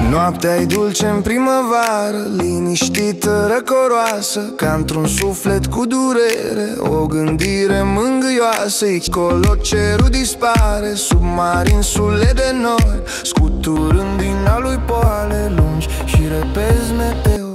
Noaptea-i dulce în primăvară, liniștită, răcoroasă, ca într-un suflet cu durere, o gândire mângâioasă. Icolo cerul dispare, submarinsul de nori, scuturând din a lui poale lungi și repezi meteori.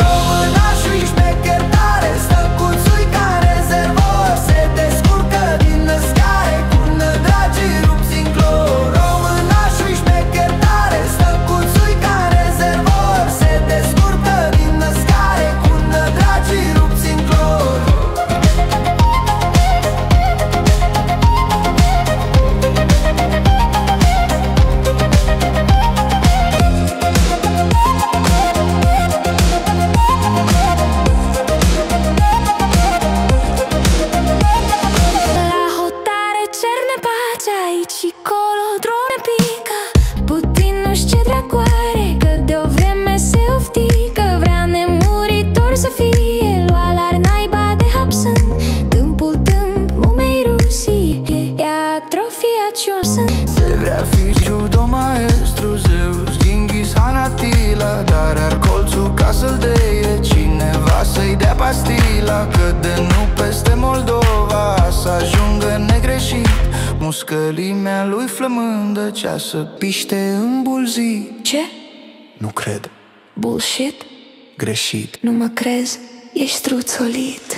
Românașul-i șmecher tare, stăcuțul-i ca rezervor, se descurcă din născare, cu nădragii rupți în clor. Românașul-i șmecher tare, stăcuțul-i ca rezervor, se descurcă din născare, cu nădragii rupți în clor. Aici colo drone pică, Putin nu-și ce dracu are, că de-o vreme se oftică. Vrea nemuritor să fie, lua la naiba de hapsân, tâmpul tâmp umei Rusii, e atrofiat și-o-sunt. Se vrea fi judo maestru, Zeus, Genghis, Hanatila, dar ar colțul ca să-l deie cineva să-i dea pastila. Că de nu peste Moldova să ajungă negreșit, muscălimea lui flămândă, cea să piște în bulzii. Ce? Nu cred. Bullshit? Greșit. Nu mă crezi? Ești struțolit.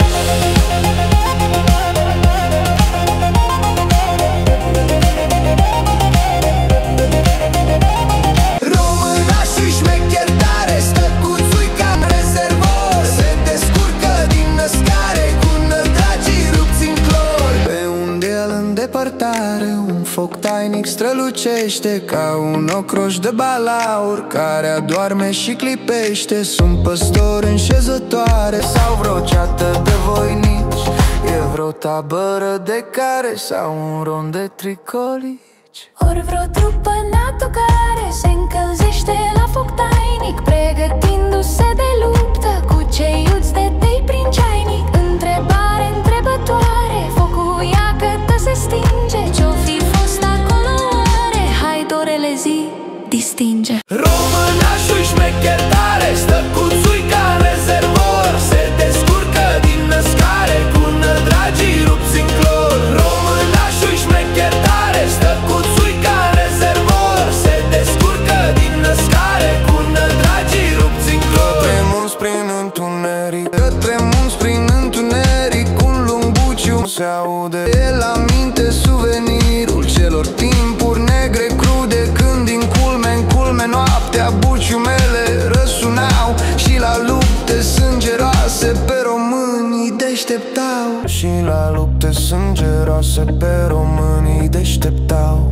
Românașul-i șmecher tare, stăcuțul-i ca rezervor, se descurcă din născare, cu nădragii rupți în clor. Pe undel în depărtare, un foc tainic strălucește, ca un ocroș de balaur care adorme și clipește. Sunt păstori în șezătoare sau vreo ceată de voinici, e vreo tabără de care sau un rond de tricolici. Ori vreo trupă NATO care se încălzește la foc tainic, pregătindu-se de luptă cu cei iuți de tei prin ceainic. Întrebare întrebătoare, focul iacătă se stinge, ce-o fi fost acolo oare? Hai, dorele, zi, distinge. Românașul-i șmecher tare, stăcuțul-i ca rezervor, se descurcă din născare, cu nădragii rupți în clor. Românașul-i șmecher tare, stăcuțul-i ca rezervor, se descurcă din născare, cu nădragii rupți în clor. Tremunți prin întuneric, către munți prin întuneric, un lung buciu se aude. E la minte suvenirul celor timpuri negre crude, când din culme în culme noaptea buciumele răsunau și la lupte sângeroase pe românii deșteptau. Și la lupte sângeroase pe românii deșteptau.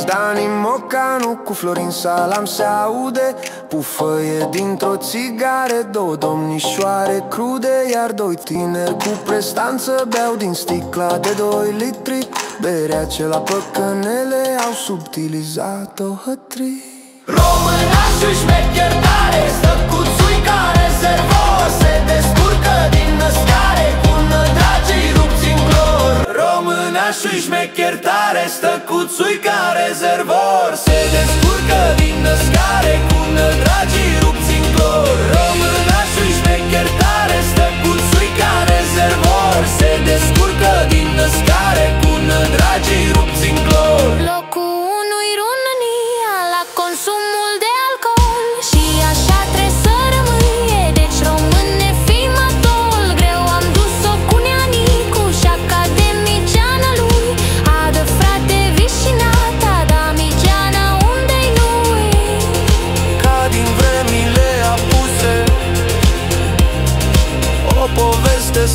Dani Mocanu cu Florin Salam se aude, pufăie dintr-o țigare, două domnișoare crude, iar doi tineri cu prestanță beau din sticla de 2 litri. Berea ce la păcănele au subtilizat-o hătri. Românașul șmecher tare, stăcuțul-i ca rezervor, se descurcă din născare, cu nădragii rupți în clor. Românașul șmecher tare, stăcuțul-i ca rezervor, se descurcă din născare, cu nădragii rupți în clor.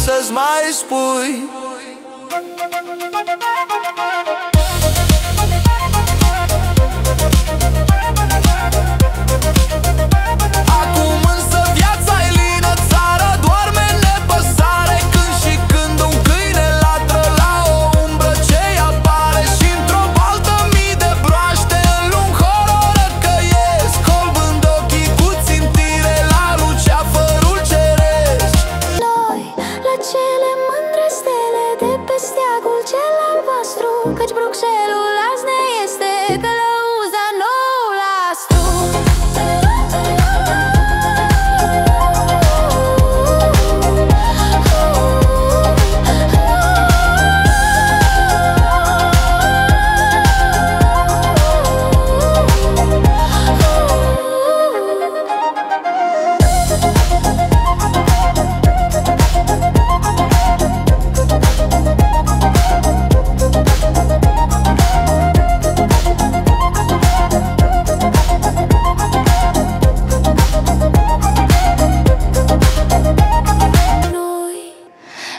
să-ți mai spui. Acum însă viața-i lină, țara doarme în nepăsare, când și când un câine latră la o umbră ce-i apare, și într-o baltă mii de broaște în lung horror răcăiesc, colbând ochii cu țintire la luceafărul ceresc. Noi, la cele mândre stele de pe steagul cel albastru, căci Bruxelul azi ne este călăuza noul astru.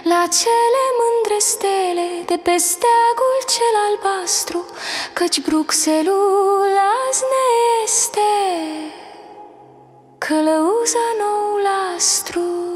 La cele mândre stele de pe steagul cel albastru, căci Bruxelul azi ne este călăuza noul astru.